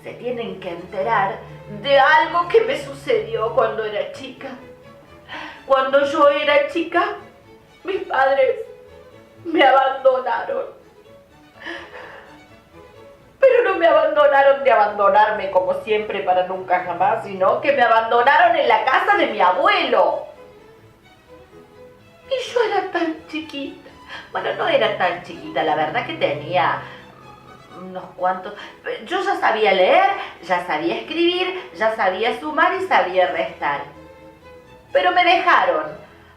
se tienen que enterar de algo que me sucedió cuando era chica. Cuando yo era chica, mis padres me abandonaron. Pero no me abandonaron de abandonarme como siempre para nunca jamás, sino que me abandonaron en la casa de mi abuelo. Y yo era tan chiquita. Bueno, no era tan chiquita, la verdad que tenía unos cuantos. Yo ya sabía leer, ya sabía escribir, ya sabía sumar y sabía restar. Pero me dejaron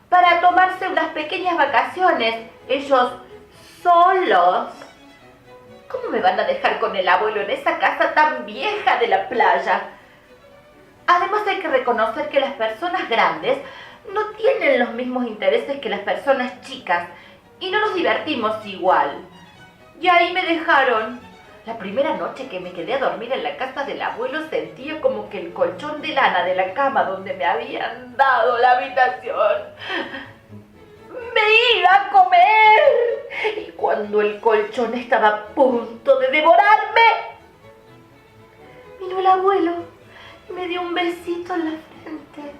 para tomarse unas pequeñas vacaciones, ellos solos. ¿Cómo me van a dejar con el abuelo en esa casa tan vieja de la playa? Además hay que reconocer que las personas grandes no tienen los mismos intereses que las personas chicas y no nos divertimos igual. Y ahí me dejaron. La primera noche que me quedé a dormir en la casa del abuelo sentía como que el colchón de lana de la cama donde me habían dado la habitación me iba a comer. Y cuando el colchón estaba a punto de devorarme, vino el abuelo y me dio un besito en la frente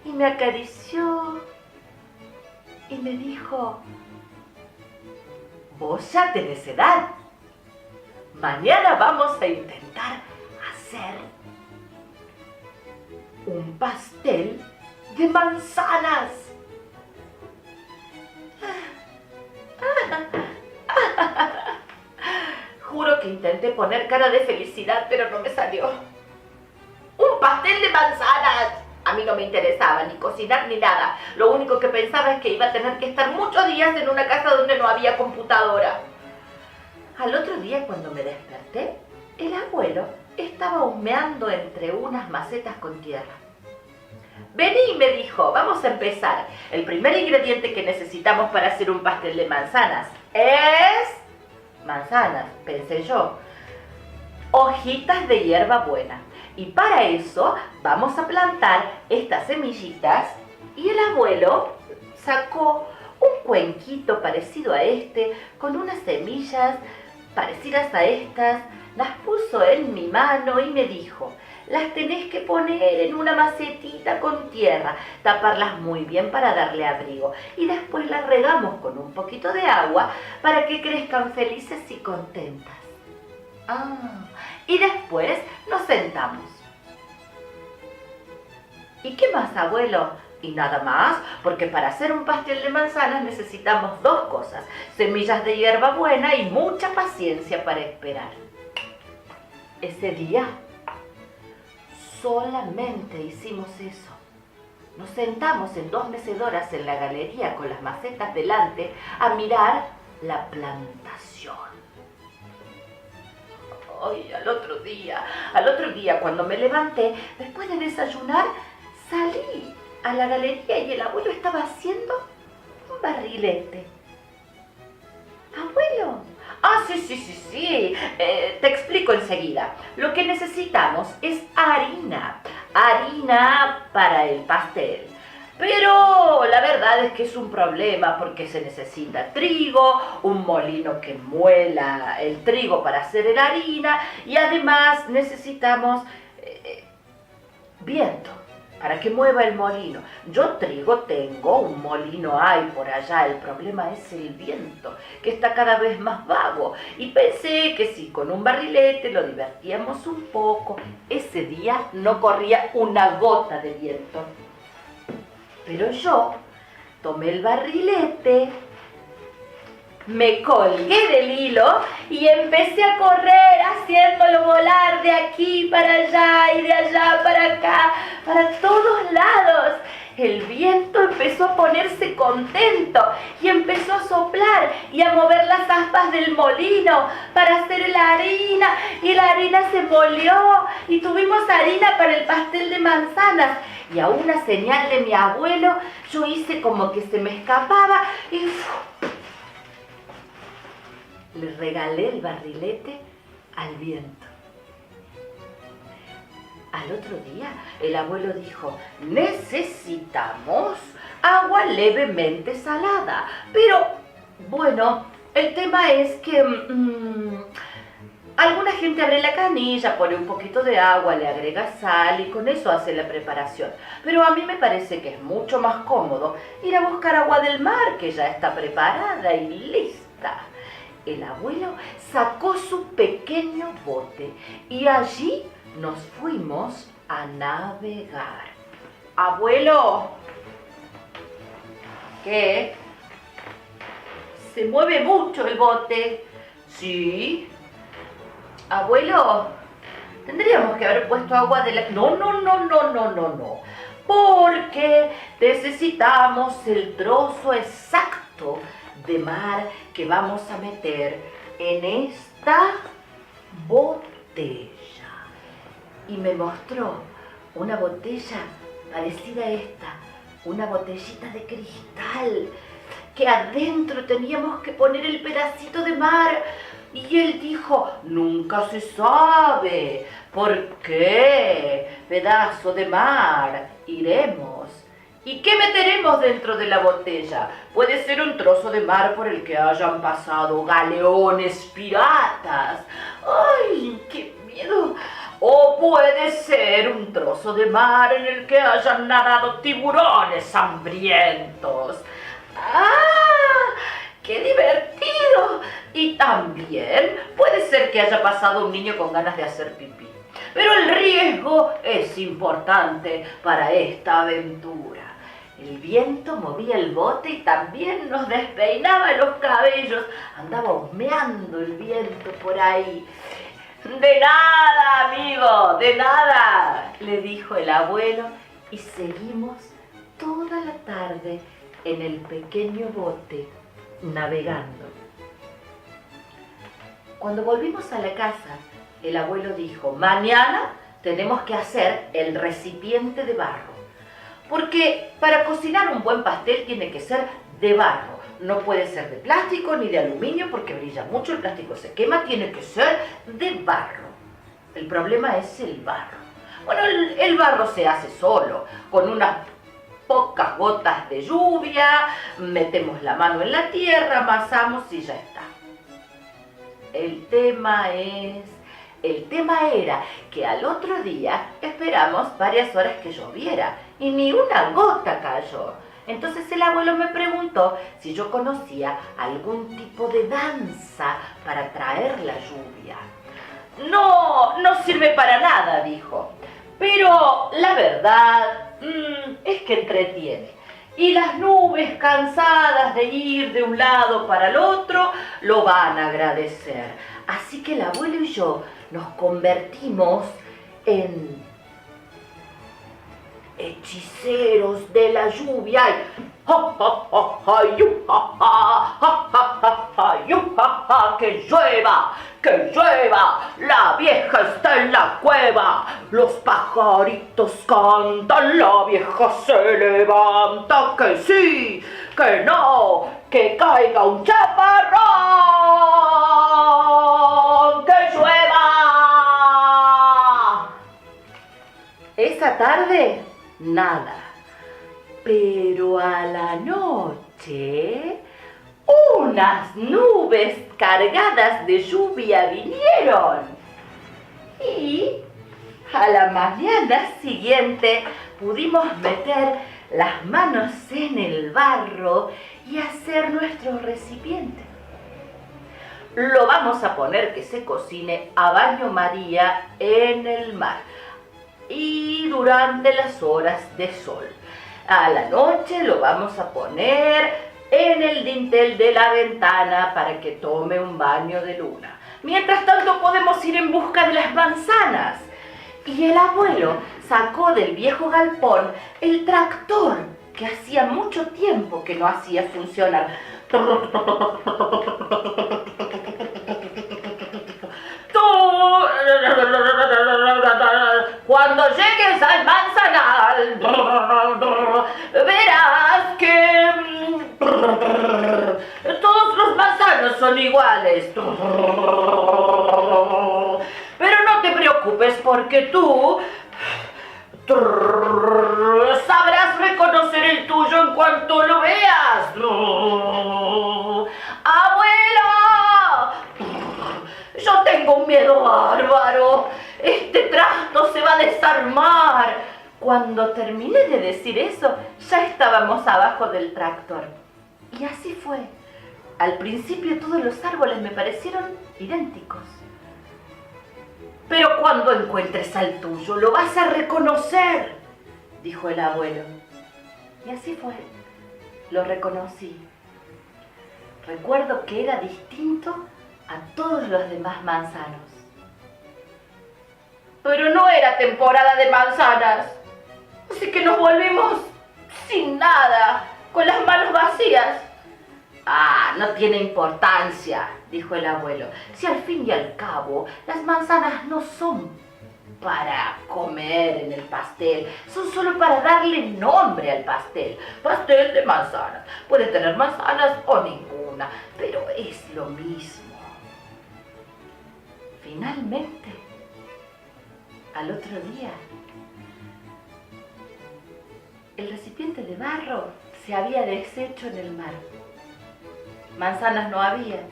y me acarició y me dijo: vos ya tenés edad. Mañana vamos a intentar hacer un pastel de manzanas. Juro que intenté poner cara de felicidad, pero no me salió. ¡Un pastel de manzanas! A mí no me interesaba ni cocinar ni nada. Lo único que pensaba es que iba a tener que estar muchos días en una casa donde no había computadora. Al otro día, cuando me desperté, el abuelo estaba humeando entre unas macetas con tierra. Vení, me dijo, vamos a empezar. El primer ingrediente que necesitamos para hacer un pastel de manzanas es... manzanas, pensé yo. Hojitas de hierbabuena. Y para eso vamos a plantar estas semillitas. Y el abuelo sacó un cuenquito parecido a este, con unas semillas parecidas a estas, las puso en mi mano y me dijo: las tenés que poner en una macetita con tierra, taparlas muy bien para darle abrigo y después las regamos con un poquito de agua para que crezcan felices y contentas. Y después nos sentamos. ¿Y qué más, abuelo? Y nada más, porque para hacer un pastel de manzanas necesitamos dos cosas: semillas de hierbabuena y mucha paciencia para esperar. Ese día solamente hicimos eso. Nos sentamos en dos mecedoras en la galería con las macetas delante a mirar la plantación. Ay, al otro día cuando me levanté, después de desayunar, salí a la galería y el abuelo estaba haciendo un barrilete. ¿Abuelo? Sí. Te explico enseguida. Lo que necesitamos es harina para el pastel. Pero la verdad es que es un problema porque se necesita trigo, un molino que muela el trigo para hacer la harina y además necesitamos viento para que mueva el molino. Yo trigo tengo, un molino hay por allá, el problema es el viento, que está cada vez más vago. Y pensé que si con un barrilete lo divertíamos un poco. Ese día no corría una gota de viento. Pero yo tomé el barrilete, me colgué del hilo y empecé a correr haciéndolo volar de aquí para allá y de allá para acá, para todos lados. El viento empezó a ponerse contento y empezó a soplar y a mover las aspas del molino para hacer la harina, y la harina se molió y tuvimos harina para el pastel de manzanas. Y a una señal de mi abuelo yo hice como que se me escapaba y le regalé el barrilete al viento. Al otro día, el abuelo dijo: necesitamos agua levemente salada. Pero, bueno, el tema es que Alguna gente abre la canilla, pone un poquito de agua, le agrega sal y con eso hace la preparación. Pero a mí me parece que es mucho más cómodo ir a buscar agua del mar, que ya está preparada y lista. El abuelo sacó su pequeño bote y allí nos fuimos a navegar. Abuelo, ¿qué? Se mueve mucho el bote. Sí. Abuelo, tendríamos que haber puesto agua de la... No. Porque necesitamos el trozo exacto de mar que vamos a meter en esta botella. Y me mostró una botella parecida a esta, una botellita de cristal, que adentro teníamos que poner el pedacito de mar. Y él dijo, nunca se sabe. ¿Por qué? Pedazo de mar, iremos. ¿Y qué meteremos dentro de la botella? Puede ser un trozo de mar por el que hayan pasado galeones piratas. ¡Ay, qué miedo! O puede ser un trozo de mar en el que hayan nadado tiburones hambrientos. ¡Ah! ¡Qué divertido! Y también puede ser que haya pasado un niño con ganas de hacer pipí. Pero el riesgo es importante para esta aventura. El viento movía el bote y también nos despeinaba los cabellos. Andaba humeando el viento por ahí. De nada, amigo, de nada, le dijo el abuelo, y seguimos toda la tarde en el pequeño bote navegando. Cuando volvimos a la casa, el abuelo dijo, mañana tenemos que hacer el recipiente de barro, porque para cocinar un buen pastel tiene que ser de barro. No puede ser de plástico ni de aluminio porque brilla mucho, el plástico se quema, tiene que ser de barro. El problema es el barro. Bueno, el barro se hace solo, con unas pocas gotas de lluvia, metemos la mano en la tierra, amasamos y ya está. El tema era que al otro día esperamos varias horas que lloviera y ni una gota cayó. Entonces el abuelo me preguntó si yo conocía algún tipo de danza para traer la lluvia. No sirve para nada, dijo, pero la verdad es que entretiene. Y las nubes, cansadas de ir de un lado para el otro, lo van a agradecer. Así que el abuelo y yo nos convertimos en hechiceros de la lluvia. ¡Que llueva! ¡Que llueva! ¡La vieja está en la cueva! Los pajaritos cantan, la vieja se levanta. ¡Que sí! ¡Que no! ¡Que caiga un chaparrón! ¡Que llueva! Esa tarde, nada. Pero a la noche, unas nubes cargadas de lluvia vinieron. Y a la mañana siguiente pudimos meter las manos en el barro y hacer nuestro recipiente. Lo vamos a poner que se cocine a baño María en el mar y durante las horas de sol. A la noche lo vamos a poner en el dintel de la ventana para que tome un baño de luna. Mientras tanto podemos ir en busca de las manzanas. Y el abuelo sacó del viejo galpón el tractor que hacía mucho tiempo que no hacía funcionar. Cuando llegues al manzanal, verás que todos los manzanos son iguales. Pero no te preocupes porque tú sabrás reconocer el tuyo en cuanto lo veas. ¡Abuelo! Yo tengo tengo un miedo bárbaro. Este trasto se va a desarmar. Cuando terminé de decir eso, ya estábamos abajo del tractor. Y así fue. Al principio todos los árboles me parecieron idénticos. Pero cuando encuentres al tuyo, lo vas a reconocer, dijo el abuelo. Y así fue. Lo reconocí. Recuerdo que era distinto a todos los demás manzanos. Pero no era temporada de manzanas, así que nos volvimos sin nada, con las manos vacías. Ah, no tiene importancia, dijo el abuelo. Si al fin y al cabo las manzanas no son para comer en el pastel, son solo para darle nombre al pastel. Pastel de manzanas. Puede tener manzanas o ninguna, pero es lo mismo. Finalmente, al otro día, el recipiente de barro se había deshecho en el mar. Manzanas no había,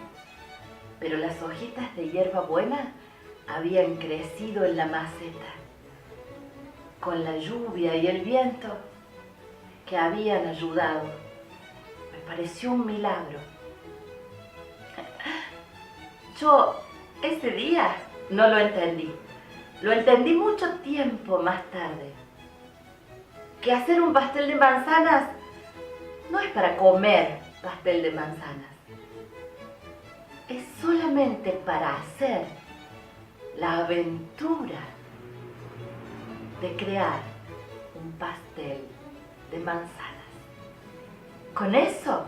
pero las hojitas de hierbabuena habían crecido en la maceta, con la lluvia y el viento que habían ayudado. Me pareció un milagro. Yo ese día no lo entendí. Lo entendí mucho tiempo más tarde. Que hacer un pastel de manzanas no es para comer pastel de manzanas. Es solamente para hacer la aventura de crear un pastel de manzanas. Con eso